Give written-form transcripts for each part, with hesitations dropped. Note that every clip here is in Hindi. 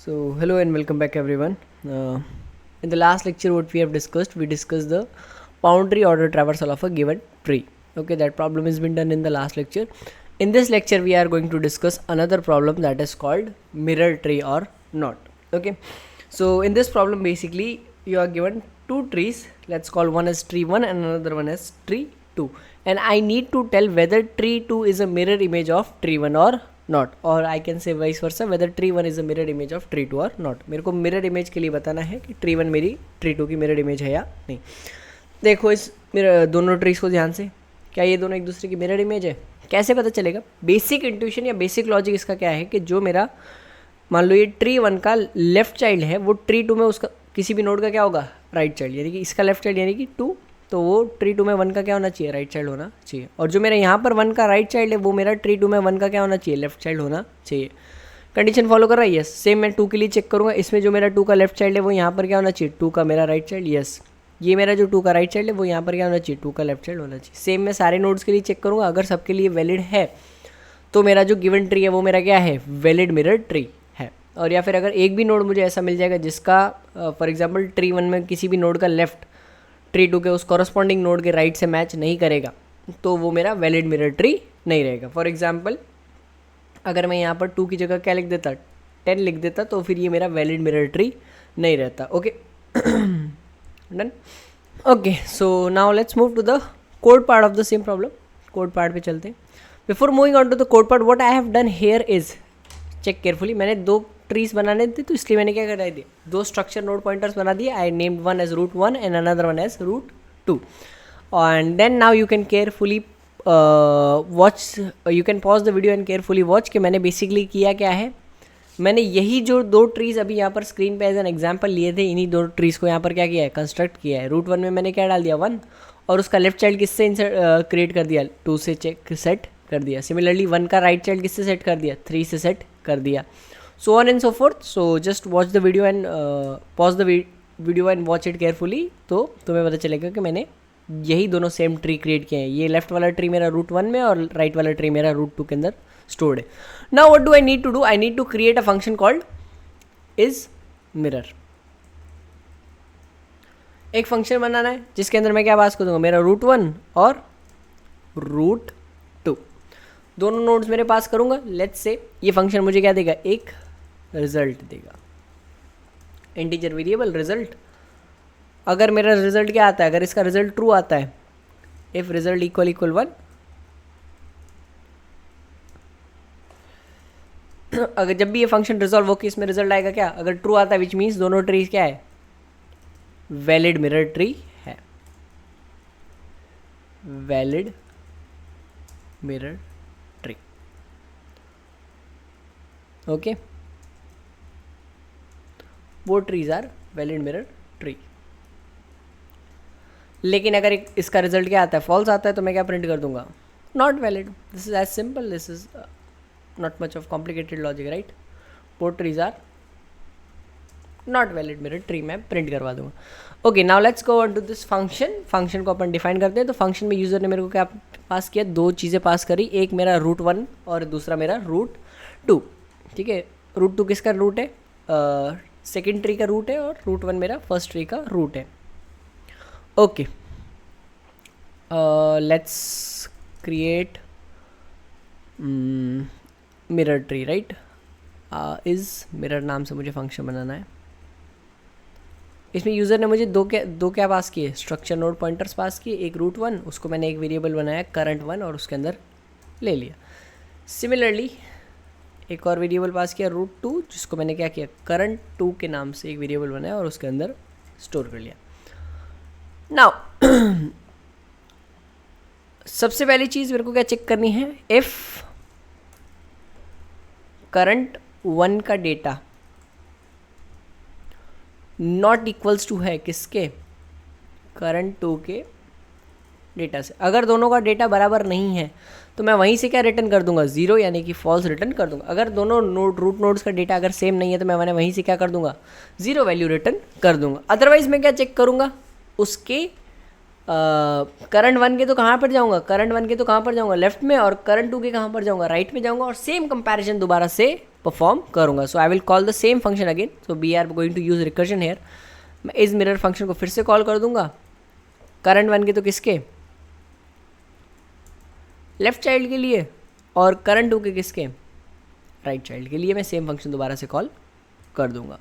So, hello and welcome back, everyone. In the last lecture, what we discussed the boundary order traversal of a given tree. Okay, that problem has been done in the last lecture. In this lecture, we are going to discuss another problem that is called mirror tree or not. Okay, so in this problem, basically, you are given two trees. Let's call one as tree 1 and another one as tree 2. And I need to tell whether tree 2 is a mirror image of tree 1 or not, और I can say vice versa whether tree 1 is a mirror image of tree 2 और नॉट. मेरे को मिरर इमेज के लिए बताना है कि ट्री 1 मेरी ट्री 2 की मिरर इमेज है या नहीं. देखो इस दोनों ट्रीज को ध्यान से, क्या ये दोनों एक दूसरे की मिरर इमेज है? कैसे पता चलेगा? बेसिक इंट्यूशन या बेसिक लॉजिक इसका क्या है कि जो मेरा मान लो ये ट्री 1 का लेफ्ट चाइल्ड है वो ट्री 2 में उसका किसी भी नोड का क्या होगा? राइट चाइल्ड, यानी कि इसका लेफ्ट चाइल्ड यानी कि 2, तो वो ट्री 2 में 1 का क्या होना चाहिए? राइट चाइल्ड होना चाहिए. और जो मेरा यहाँ पर 1 का राइट चाइल्ड है वो मेरा ट्री 2 में 1 का क्या होना चाहिए? लेफ्ट चाइल्ड होना चाहिए. कंडीशन फॉलो कर रहा है? यस. सेम मैं 2 के लिए चेक करूँगा, इसमें जो मेरा 2 का लेफ्ट चाइल्ड है वो यहाँ पर क्या होना चाहिए? 2 का मेरा राइट चाइल्ड. यस. ये मेरा जो 2 का राइट चाइल्ड है वो यहाँ पर क्या होना चाहिए? 2 का लेफ्ट चाइल्ड होना चाहिए. सेम मैं सारे नोड्स के लिए चेक करूँगा, अगर सबके लिए वैलिड है तो मेरा जो गिवन ट्री है वो मेरा क्या है? वैलिड मिरर ट्री है. और या फिर अगर एक भी नोड मुझे ऐसा मिल जाएगा जिसका फॉर एग्जाम्पल ट्री 1 में किसी भी नोड का लेफ्ट ट्री 2 के उस कॉरस्पॉन्डिंग नोड के राइट से मैच नहीं करेगा तो वो मेरा वैलिड मिरर ट्री नहीं रहेगा. फॉर एग्जांपल अगर मैं यहाँ पर 2 की जगह क्या लिख देता? 10 लिख देता, तो फिर ये मेरा वैलिड मिरर ट्री नहीं रहता. Okay, done. Okay, so now let's move to the code part of the same problem. Code part पे चलते हैं. Before moving on to the code part, what I have done here is, check carefully, मैंने 2 ट्रीज बनाने थे तो इसलिए मैंने क्या करा दिया? 2 स्ट्रक्चर नोड पॉइंटर्स बना दिए. I named one as root 1 and another one as root 2. And then now you can carefully watch, you can pause the video and carefully watch कि मैंने बेसिकली किया क्या है. मैंने यही जो 2 ट्रीज अभी यहाँ पर स्क्रीन पे एज एन एग्जाम्पल लिए थे, इन्हीं 2 ट्रीज को यहाँ पर क्या किया है? कंस्ट्रक्ट किया है. रूट 1 में मैंने क्या डाल दिया? 1, और उसका लेफ्ट चाइल्ड किससे क्रिएट कर दिया? 2 से सेट कर दिया. सिमिलरली 1 का राइट चाइल्ड किससे सेट कर दिया? 3 से सेट कर दिया. So on and so forth. So just watch the video and pause the video and watch it carefully. तो तुम्हें पता चलेगा कि मैंने यही दोनों सेम ट्री क्रिएट किए हैं. ये लेफ्ट वाला ट्री मेरा रूट 1 में और राइट वाला ट्री मेरा रूट 2 के अंदर स्टोर्ड है. Now what do I need to do? I need to create a function called is mirror. एक फंक्शन बनाना है जिसके अंदर मैं क्या पास कर दूंगा? मेरा रूट 1 और रूट 2 दोनों नोड्स मेरे पास करूंगा. लेट्स से ये फंक्शन मुझे क्या देगा? एक रिजल्ट देगा, इंटीजर वेरिएबल रिजल्ट. अगर मेरा रिजल्ट क्या आता है? अगर इसका रिजल्ट ट्रू आता है, इफ रिजल्ट इक्वल 1, अगर जब भी ये फंक्शन रिजॉल्व हो कि इसमें रिजल्ट आएगा क्या? अगर ट्रू आता है, विच मीन्स दोनों ट्रीज क्या है? वैलिड मिरर ट्री है. Valid mirror tree. ओके, वो trees are valid mirror tree. लेकिन अगर इसका रिजल्ट क्या आता है? फॉल्स आता है, तो मैं क्या प्रिंट कर दूंगा? Not valid. This is as simple. This is not much of complicated logic, right? वो trees are not valid mirror tree मैं प्रिंट करवा दूंगा. Okay, now let's go on to this function. Function को अपन डिफाइन करते हैं. तो फंक्शन में यूजर ने मेरे को क्या पास किया? 2 चीज़ें पास करी. एक मेरा रूट 1 और दूसरा मेरा रूट 2. ठीक है, रूट 2 किसका रूट है? सेकेंड ट्री का रूट है, और रूट 1 मेरा फर्स्ट ट्री का रूट है. Okay, let's create mirror tree, right? Is mirror नाम से मुझे फंक्शन बनाना है. इसमें यूज़र ने मुझे दो क्या पास किए? स्ट्रक्चर नोड पॉइंटर्स पास किए. एक रूट 1, उसको मैंने एक वेरिएबल बनाया करंट 1 और उसके अंदर ले लिया. सिमिलरली एक और वेरिएबल पास किया रूट 2, जिसको मैंने क्या किया? करंट 2 के नाम से एक वेरिएबल बनाया और उसके अंदर स्टोर कर लिया. नाउ सबसे पहली चीज़ मेरे को क्या चेक करनी है? इफ़ करंट 1 का डेटा नॉट इक्वल्स टू है किसके? करंट 2 के डेटा से. अगर दोनों का डेटा बराबर नहीं है तो मैं वहीं से क्या रिटर्न कर दूंगा? 0, यानी कि फॉल्स रिटर्न कर दूंगा. अगर दोनों रूट नोड्स का डेटा अगर सेम नहीं है तो मैं वहीं से क्या कर दूंगा? 0 वैल्यू रिटर्न कर दूंगा. अदरवाइज मैं क्या चेक करूंगा? उसके करंट 1 के तो कहाँ पर जाऊंगा? करंट 1 के तो कहाँ पर जाऊंगा? लेफ्ट में. और करंट 2 के कहाँ पर जाऊंगा? राइट में जाऊंगा. और सेम कंपैरिजन दोबारा से परफॉर्म करूँगा. So I will call the same function again. So we are going to use recursion here. मैं इस मिरर फंक्शन को फिर से कॉल कर दूंगा. करंट वन के तो किसके, लेफ्ट चाइल्ड के लिए, और करंट टू के किसके, राइट चाइल्ड के लिए. मैं सेम फंक्शन दोबारा से कॉल कर दूंगा.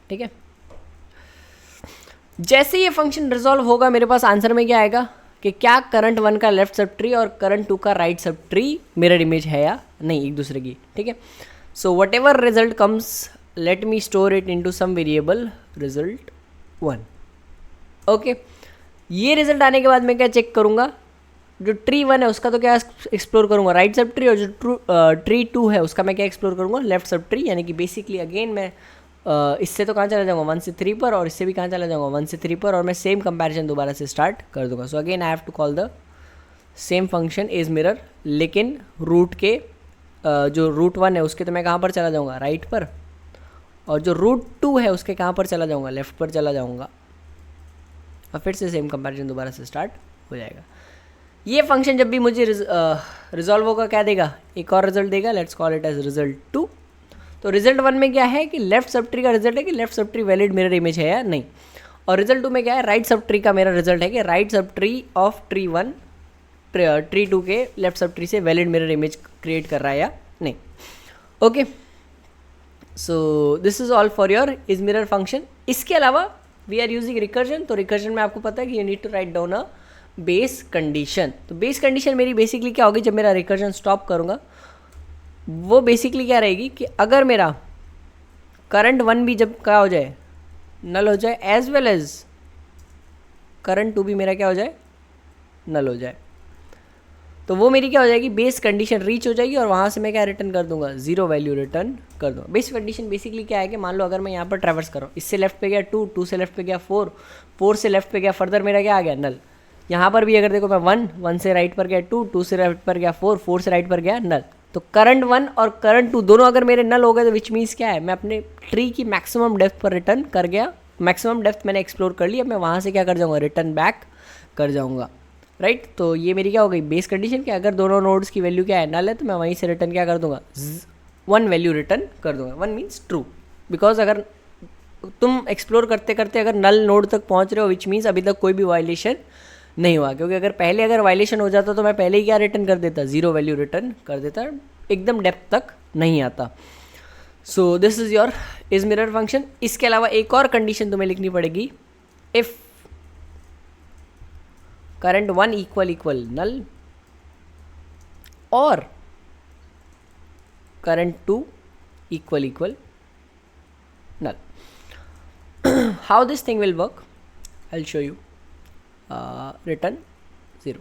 ठीक है. जैसे ये फंक्शन रिजॉल्व होगा मेरे पास आंसर में क्या आएगा कि क्या करंट वन का लेफ्ट सब ट्री और करंट टू का right subtree mirror image है या नहीं एक दूसरे की. ठीक है. So whatever result comes let me store it into some variable result one. Okay. ये रिजल्ट आने के बाद मैं क्या चेक करूँगा, जो ट्री वन है उसका तो क्या एक्सप्लोर करूँगा, राइट सब ट्री, और जो ट्री टू है उसका मैं क्या एक्सप्लोर करूँगा, लेफ्ट सब ट्री. यानी कि बेसिकली अगेन मैं इससे तो कहाँ चला जाऊँगा 1 से 3 पर, और इससे भी कहाँ चला जाऊँगा 1 से 3 पर, और मैं सेम कंपैरिजन दोबारा से स्टार्ट कर दूँगा. So again I have to call the same function is mirror, लेकिन रूट के जो रूट वन है उसके तो मैं कहाँ पर चला जाऊँगा, राइट पर, और जो रूट टू है उसके कहाँ पर चला जाऊँगा, लेफ्ट पर चला जाऊँगा. और फिर से सेम कंपैरिजन दोबारा से स्टार्ट हो जाएगा. ये फंक्शन जब भी मुझे रिजॉल्व होगा क्या देगा, एक और रिजल्ट देगा. Let's call it as result two. तो रिजल्ट वन में क्या है कि लेफ्ट सब ट्री का रिजल्ट है कि left sub tree valid mirror image है या नहीं. और रिजल्ट टू में क्या है, राइट सब ट्री का मेरा रिजल्ट है कि right subtree of tree one tree two के लेफ्ट सब ट्री से वैलिड मिरर इमेज क्रिएट कर रहा है या नहीं. Okay. So this is all for your is mirror function. इसके अलावा वी आर यूजिंग रिकर्जन. तो रिकर्जन में आपको पता है कि you need to write down a base condition. तो बेस कंडीशन मेरी बेसिकली क्या होगी, जब मेरा रिकर्जन स्टॉप करूँगा वो बेसिकली क्या रहेगी कि अगर मेरा करंट वन भी जब क्या हो जाए, नल हो जाए, as well as current two भी मेरा क्या हो जाए, नल हो जाए, तो वो मेरी क्या हो जाएगी, बेस कंडीशन रीच हो जाएगी. और वहाँ से मैं क्या रिटर्न कर दूंगा, जीरो वैल्यू रिटर्न कर दूंगा. बेस कंडीशन बेसिकली क्या है कि मान लो अगर मैं यहाँ पर ट्रैवर्स कर रहा हूँ, इससे लेफ्ट पे गया 2, 2 से लेफ्ट पे गया 4, 4 से लेफ्ट पे गया फर्दर मेरा क्या आ गया, नल. यहाँ पर भी अगर देखो मैं 1, 1 से राइट पर गया 2, 2 से राइट पर गया 4, 4 से राइट पर गया नल. तो करंट वन और करंट टू दोनों अगर मेरे नल हो गए तो विच मीन्स क्या है, मैं अपने ट्री की मैक्सिमम डेप्थ पर रिटर्न कर गया. मैक्सिमम डेप्थ मैंने एक्सप्लोर कर ली. अब मैं वहाँ से क्या कर जाऊँगा, रिटर्न बैक कर जाऊँगा. राइट. तो ये मेरी क्या हो गई, बेस कंडीशन कि अगर दोनों नोड्स की वैल्यू क्या है, नल है, तो मैं वहीं से रिटर्न क्या कर दूंगा, 1 वैल्यू रिटर्न कर दूंगा. 1 मीन्स ट्रू. बिकॉज अगर तुम एक्सप्लोर करते करते अगर नल नोड तक पहुँच रहे हो विच मीन्स अभी तक कोई भी वायलेशन नहीं हुआ. क्योंकि अगर पहले अगर वायलेशन हो जाता तो मैं पहले ही क्या रिटर्न कर देता, जीरो वैल्यू रिटर्न कर देता, एकदम डेप्थ तक नहीं आता. So this is your is mirror function. इसके अलावा एक और कंडीशन तुम्हें लिखनी पड़ेगी, if current one equal null और current two equal null. How this thing will work I will show you. Return 0.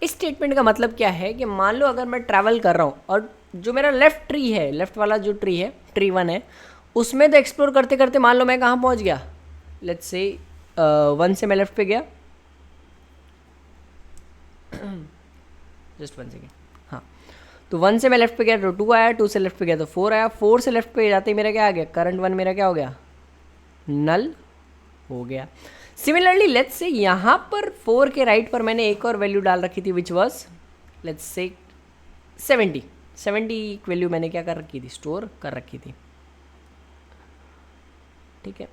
इस स्टेटमेंट का मतलब क्या है कि मान लो अगर मैं ट्रैवल कर रहा हूँ और जो मेरा लेफ्ट ट्री है, लेफ्ट वाला जो ट्री है, ट्री वन है, उसमें तो एक्सप्लोर करते करते मान लो मैं कहाँ पहुँच गया, लेट्स से 1 से मैं लेफ्ट पे गया, जस्ट 1 सेकेंड. हाँ. तो 1 से मैं लेफ्ट पे गया तो 2 आया, 2 से लेफ्ट पे गया तो 4 आया, 4 से लेफ्ट पे जाते ही मेरा क्या आ गया, करंट वन मेरा क्या हो गया, नल हो गया. सिमिलरली लेट्स से यहाँ पर 4 के राइट पर मैंने एक और वैल्यू डाल रखी थी which was let's say 70 value मैंने क्या कर रखी थी, स्टोर कर रखी थी. ठीक है.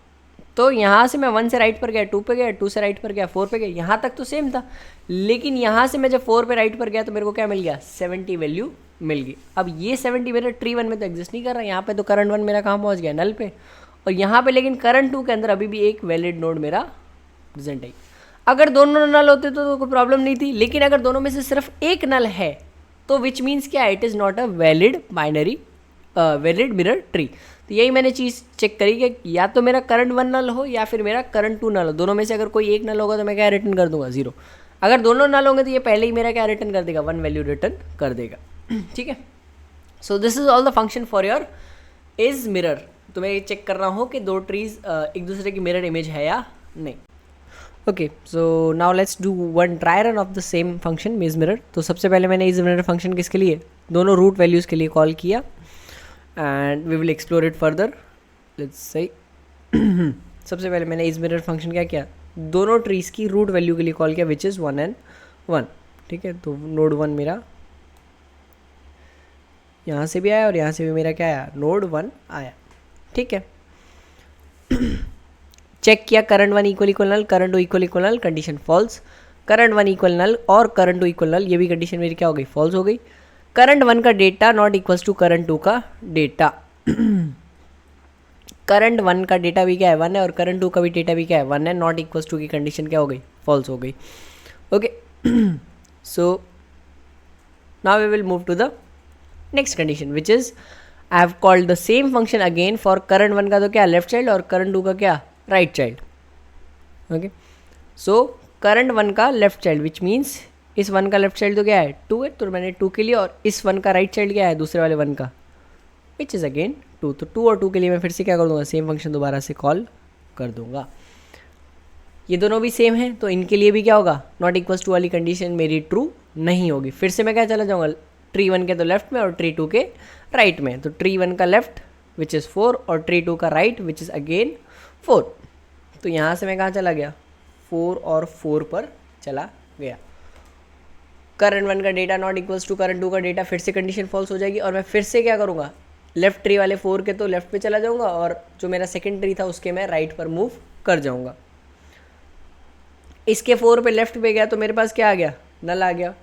तो यहाँ से मैं 1 से राइट पर गया 2 पे गया, 2 से राइट पर गया 4 पे गया, यहाँ तक तो सेम था. लेकिन यहाँ से मैं जब 4 पे राइट पर गया तो मेरे को क्या मिल गया, 70 वैल्यू मिल गई. अब ये 70 मेरे ट्री वन में तो एग्जिस्ट नहीं कर रहा. यहाँ पे तो करंट वन मेरा कहाँ पहुँच गया, नल पे. और यहाँ पे लेकिन करंट टू के अंदर अभी भी एक वैलिड नोड मेरा प्रेजेंट है. अगर दोनों नल होते तो कोई प्रॉब्लम नहीं थी. लेकिन अगर दोनों में से सिर्फ एक नल है तो विच मीन्स क्या, it is not a valid binary valid mirror tree. तो यही मैंने चीज़ चेक करी कि या तो मेरा करंट वन नल हो या फिर मेरा करंट टू नल हो. दोनों में से अगर कोई एक नल होगा तो मैं क्या रिटर्न कर दूंगा, 0. अगर दोनों नल होंगे तो ये पहले ही मेरा क्या रिटर्न कर देगा, 1 वैल्यू रिटर्न कर देगा. ठीक है. सो this is all the function for your is mirror. तुम्हें ये चेक करना हो कि दो ट्रीज एक दूसरे की मिरर इमेज है या नहीं. Okay. So now let's do one try run of the same function is mirror. तो सबसे पहले मैंने इज मिरर फंक्शन किसके लिए, दोनों रूट वैल्यूज़ के लिए कॉल किया and we will explore it further. Let's say सबसे पहले मैंने इज मिरर फंक्शन क्या किया, दोनों ट्रीज़ की रूट वैल्यू के लिए कॉल किया विच इज़ 1 and 1. ठीक है. तो नोड 1 मेरा यहाँ से भी आया और यहाँ से भी मेरा क्या आया, नोड 1 आया, ठीक है। चेक किया current 1 equal equal null, current 2 equal equal नल, condition false. Current 1 equal null और करंट 2 इक्वल नल, ये भी कंडीशन मेरी क्या हो गई, फॉल्स हो गई। करंट 1 का data not equals to current 2 का डेटा। करंट 1 का डेटा भी क्या है, 1 है, और करंट 2 का भी डेटा भी क्या है, 1 है, नॉट इक्वल्स टू की कंडीशन क्या हो गई, फॉल्स हो गई। Okay, so now we will move to the next condition which is I have called the same function again for current 1 का तो क्या लेफ्ट चाइल्ड और करंट 2 का क्या right child. Okay, so current 1 का लेफ्ट चाइल्ड विच मीन्स इस 1 का लेफ्ट चाइल्ड तो क्या है 2 है, तो मैंने 2 के लिए, और इस 1 का राइट चाइल्ड क्या है दूसरे वाले 1 का, विच इज़ अगेन 2। तो 2 और 2 के लिए मैं फिर से क्या कर दूंगा, सेम फंक्शन दोबारा से कॉल कर दूंगा। ये दोनों भी सेम है तो इनके लिए भी क्या होगा, नॉट इक्वल्स टू वाली कंडीशन मेरी ट्रू नहीं होगी। फिर से मैं क्या चला जाऊँगा, ट्री 1 के तो लेफ्ट में और ट्री 2 के राइट में। तो ट्री 1 का लेफ्ट विच इज़ 4 और ट्री 2 का राइट विच इज़ अगेन 4। तो यहाँ से मैं कहाँ चला गया, 4 और 4 पर चला गया। करंट 1 का data not equals to current 2 का डेटा, फिर से कंडीशन फॉल्स हो जाएगी और मैं फिर से क्या करूँगा, लेफ्ट ट्री वाले 4 के तो लेफ्ट पे चला जाऊँगा और जो मेरा सेकंड ट्री था उसके मैं राइट पर मूव कर जाऊँगा। इसके 4 पे लेफ्ट पे गया तो मेरे पास क्या आ गया, नल आ गया,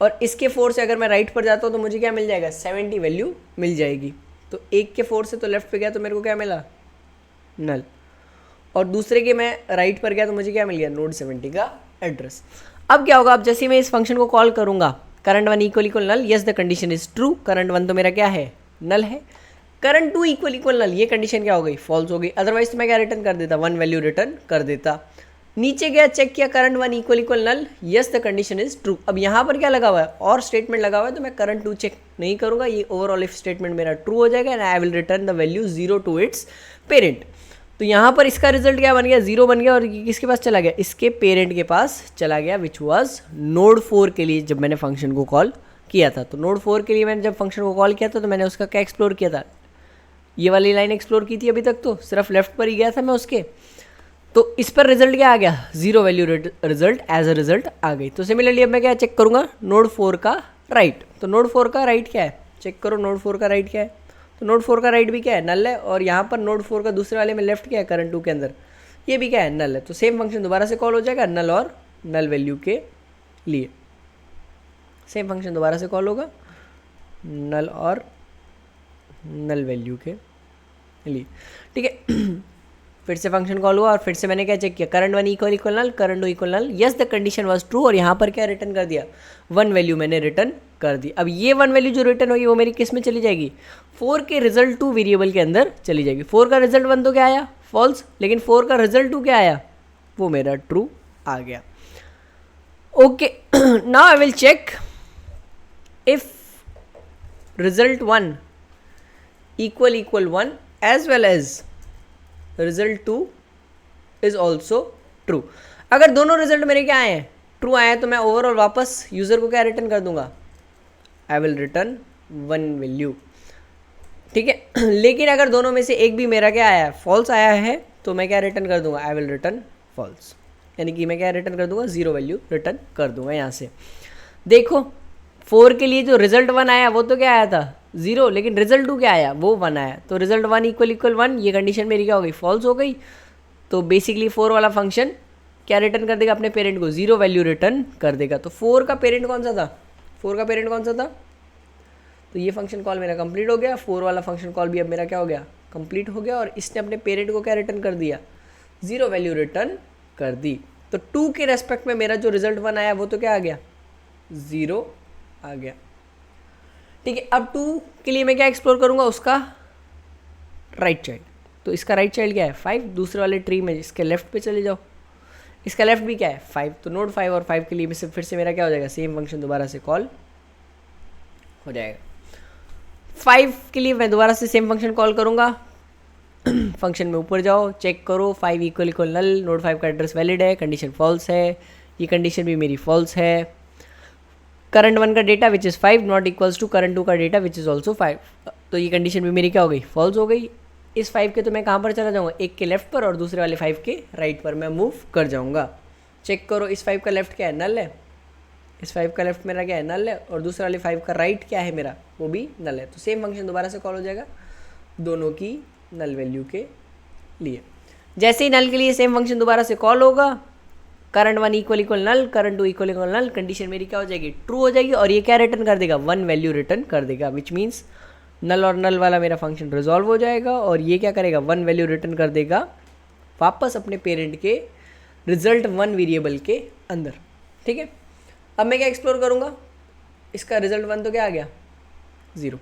और इसके 4 से अगर मैं राइट पर जाता हूँ तो मुझे क्या मिल जाएगा, 70 वैल्यू मिल जाएगी। तो एक के 4 से तो लेफ्ट पे गया तो मेरे को क्या मिला, नल, और दूसरे के मैं राइट पर गया तो मुझे क्या मिल गया, नोड 70 का एड्रेस। अब क्या होगा, अब जैसे मैं इस फंक्शन को कॉल करूँगा, current 1 equal equal null, yes the condition is true, current 1 तो मेरा क्या है, नल है। करंट 2 इक्वल इक्वल नल, ये कंडीशन क्या हो गई, फॉल्स हो गई। अदरवाइज तो मैं क्या रिटर्न कर देता, 1 वैल्यू रिटर्न कर देता। नीचे गया, चेक किया, current 1 equal equal null, yes the condition is true. अब यहाँ पर क्या लगा हुआ है, और स्टेटमेंट लगा हुआ है, तो मैं करंट 2 चेक नहीं करूँगा, ये ओवरऑल इफ स्टेटमेंट मेरा ट्रू हो जाएगा and I will return the value 0 to its parent. तो यहाँ पर इसका रिजल्ट क्या बन गया, 0 बन गया, और किसके पास चला गया, इसके पेरेंट के पास चला गया, विच वॉज नोड 4 के लिए जब मैंने फंक्शन को कॉल किया था। तो नोड 4 के लिए मैंने जब फंक्शन को कॉल किया था तो मैंने उसका क्या एक्सप्लोर किया था, ये वाली लाइन एक्सप्लोर की थी अभी तक, तो सिर्फ लेफ्ट पर ही गया था मैं उसके। तो इस पर रिजल्ट क्या आ गया, 0 value result as a result आ गई। तो सिमिलरली अब मैं क्या चेक करूँगा, नोड 4 का राइट। तो नोड 4 का राइट क्या है, चेक करो नोड 4 का राइट क्या है। तो नोड 4 का राइट भी क्या है, नल है, और यहाँ पर नोड 4 का दूसरे वाले में लेफ्ट क्या है, करंट 2 के अंदर, ये भी क्या है, नल है। तो सेम फंक्शन दोबारा से कॉल हो जाएगा, नल और नल वैल्यू के लिए सेम फंक्शन दोबारा से कॉल होगा, नल और नल वैल्यू के लिए, ठीक है। फिर से फंक्शन कॉल हुआ और फिर से मैंने क्या चेक किया, current 1 equal equal null, current 2 equal null, yes the condition was true, और यहाँ पर क्या रिटर्न कर दिया, 1 वैल्यू मैंने रिटर्न कर दी। अब ये 1 वैल्यू जो रिटर्न होगी वो मेरी किस में चली जाएगी, 4 के रिजल्ट 2 वेरिएबल के अंदर चली जाएगी। 4 का रिजल्ट 1 तो क्या आया, फॉल्स, लेकिन 4 का रिजल्ट 2 क्या आया, वो मेरा ट्रू आ गया। Okay, now I will check if result 1 equal equal 1 as well as result 2 is also true. अगर दोनों रिजल्ट मेरे क्या आए हैं, ट्रू आए हैं, तो मैं ओवरऑल वापस यूज़र को क्या रिटर्न कर दूंगा, आई विल रिटर्न 1 वैल्यू, ठीक है। लेकिन अगर दोनों में से एक भी मेरा क्या आया है, फॉल्स आया है, तो मैं क्या रिटर्न कर दूंगा, आई विल रिटर्न फॉल्स, यानी कि मैं क्या रिटर्न कर दूंगा, 0 वैल्यू रिटर्न कर दूंगा। यहाँ से देखो 4 के लिए जो रिजल्ट 1 आया वो तो क्या आया था, 0, लेकिन रिजल्ट 2 क्या आया, वो 1 आया। तो रिजल्ट 1 इक्वल इक्वल 1, ये कंडीशन मेरी क्या हो गई, फॉल्स हो गई। तो बेसिकली 4 वाला फंक्शन क्या रिटर्न कर देगा, अपने पेरेंट को 0 वैल्यू रिटर्न कर देगा। तो 4 का पेरेंट कौन सा था, 4 का पेरेंट कौन सा था, तो ये फंक्शन कॉल मेरा कंप्लीट हो गया। 4 वाला फंक्शन कॉल भी अब मेरा क्या हो गया, कंप्लीट हो गया, और इसने अपने पेरेंट को क्या रिटर्न कर दिया, 0 वैल्यू रिटर्न कर दी। तो 2 के रेस्पेक्ट में मेरा जो रिजल्ट 1 आया वो तो क्या आ गया, 0 आ गया, ठीक है। अब 2 के लिए मैं क्या एक्सप्लोर करूंगा, उसका राइट चाइल्ड। तो इसका राइट चाइल्ड क्या है, 5, दूसरे वाले ट्री में इसके लेफ्ट पे चले जाओ, इसका लेफ्ट भी क्या है, 5। तो नोड 5 और 5 के लिए फिर से मेरा क्या हो जाएगा, सेम फंक्शन दोबारा से कॉल हो जाएगा। 5 के लिए मैं दोबारा से सेम फंक्शन कॉल करूंगा, फंक्शन में ऊपर जाओ, चेक करो 5 इक्वल इक्वल नल, नोड 5 का एड्रेस वैलिड है, कंडीशन फॉल्स है, ये कंडीशन भी मेरी फॉल्स है। करंट 1 का data which is 5 not equals to current 2 का डेटा विच इज़ ऑल्सो 5, तो ये कंडीशन भी मेरी क्या हो गई, फॉल्स हो गई। इस 5 के तो मैं कहाँ पर चला जाऊँगा, एक के लेफ्ट पर, और दूसरे वाले 5 के राइट पर मैं मूव कर जाऊँगा। चेक करो इस 5 का लेफ्ट क्या है, नल है, इस 5 का लेफ्ट मेरा क्या है, नल है, और दूसरा वाले 5 का राइट क्या है मेरा, वो भी नल है। तो सेम फंक्शन दोबारा से कॉल हो जाएगा दोनों की नल वैल्यू के लिए। जैसे ही नल के लिए सेम फंक्शन दोबारा से कॉल होगा, current 1 equal null, current 2 equal नल, कंडीशन मेरी क्या हो जाएगी, ट्रू हो जाएगी, और ये क्या रिटर्न कर देगा, 1 वैल्यू रिटर्न कर देगा, विच मीन्स नल और नल वाला मेरा फंक्शन रिजॉल्व हो जाएगा, और ये क्या करेगा, 1 वैल्यू रिटर्न कर देगा वापस अपने पेरेंट के रिजल्ट 1 वेरिएबल के अंदर। ठीक है, अब मैं क्या एक्सप्लोर करूँगा, इसका रिजल्ट 1 तो क्या आ गया, 0।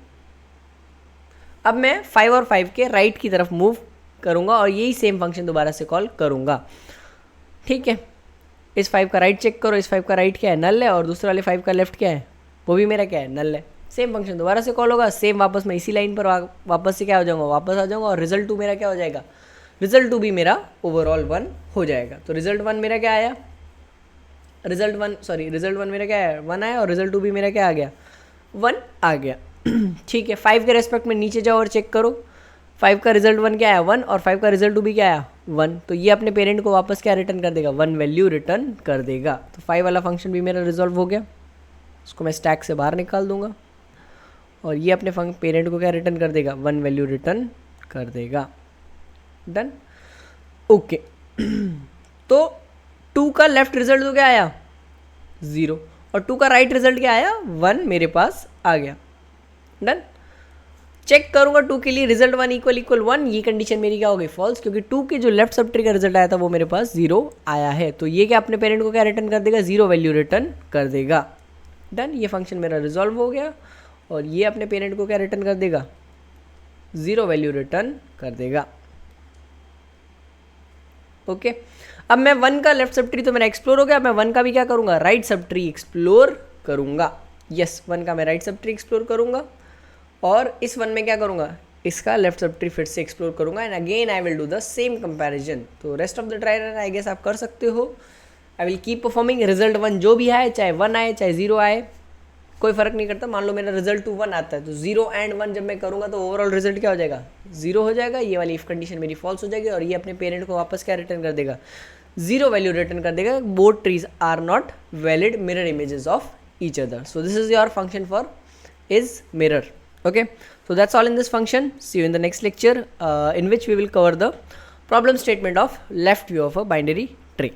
अब मैं 5 और 5 के राइट की तरफ मूव करूँगा और यही सेम फंक्शन दोबारा से कॉल करूँगा। ठीक है, इस 5 का राइट चेक करो, इस 5 का राइट क्या है, नल है, और दूसरे वाले 5 का लेफ्ट क्या है, वो भी मेरा क्या है, नल है। सेम फंक्शन दोबारा से कॉल होगा, सेम वापस मैं इसी लाइन पर वापस से क्या हो जाऊँगा, वापस आ जाऊँगा, और रिजल्ट 2 मेरा क्या हो जाएगा, रिजल्ट 2 भी मेरा ओवरऑल 1 हो जाएगा। तो रिजल्ट 1 मेरा क्या आया, रिजल्ट 1 मेरा क्या है, 1 आया, और रिजल्ट 2 भी मेरा क्या आ गया, 1 आ गया। ठीक है, 5 के रेस्पेक्ट में नीचे जाओ और चेक करो, 5 का रिजल्ट 1 क्या आया, 1, और 5 का रिजल्ट 2 भी क्या आया, 1। तो ये अपने पेरेंट को वापस क्या रिटर्न कर देगा, 1 वैल्यू रिटर्न कर देगा। तो 5 वाला फंक्शन भी मेरा रिजॉल्व हो गया, उसको मैं स्टैक से बाहर निकाल दूंगा, और ये अपने पेरेंट को क्या रिटर्न कर देगा, 1 वैल्यू रिटर्न कर देगा। Done, okay. तो 2 का लेफ्ट रिजल्ट तो क्या आया, 0, और 2 का राइट रिजल्ट क्या आया, 1 मेरे पास आ गया। डन, चेक करूंगा 2 के लिए रिजल्ट 1 इक्वल 1, ये कंडीशन मेरी क्या हो गई, फॉल्स, क्योंकि 2 के जो लेफ्ट सब ट्री का रिजल्ट आया था वो मेरे पास 0 आया है। तो ये क्या अपने पेरेंट को क्या रिटर्न कर देगा, 0 वैल्यू रिटर्न कर देगा। डन, ये फंक्शन मेरा रिजॉल्व हो गया, और ये अपने पेरेंट को क्या रिटर्न कर देगा, 0 वैल्यू रिटर्न कर देगा। ओके, अब मैं 1 का लेफ्ट सब ट्री तो मेरा एक्सप्लोर हो गया, मैं 1 का भी क्या करूंगा, राइट सब ट्री एक्सप्लोर करूंगा। यस, 1 का मैं राइट सब ट्री एक्सप्लोर करूंगा, और इस 1 में क्या करूंगा, इसका लेफ्ट सब ट्री फिर से एक्सप्लोर करूंगा, and again I will do the same comparison. तो rest of the trial I guess आप कर सकते हो। I will keep performing, result 1 जो भी आए, चाहे 1 आए चाहे 0 आए, कोई फर्क नहीं करता। मान लो मेरा रिजल्ट 2 1 आता है, तो 0 एंड 1 जब मैं करूंगा तो ओवरऑल रिजल्ट क्या हो जाएगा, 0 हो जाएगा। ये वाली इफ कंडीशन मेरी फॉल्स हो जाएगी, और ये अपने पेरेंट को वापस क्या रिटर्न कर देगा, 0 वैल्यू रिटर्न कर देगा। Both trees are not valid mirror images of each other. So this is your function for is mirror. Okay, so that's all in this function. See you in the next lecture, in which we will cover the problem statement of left view of a binary tree.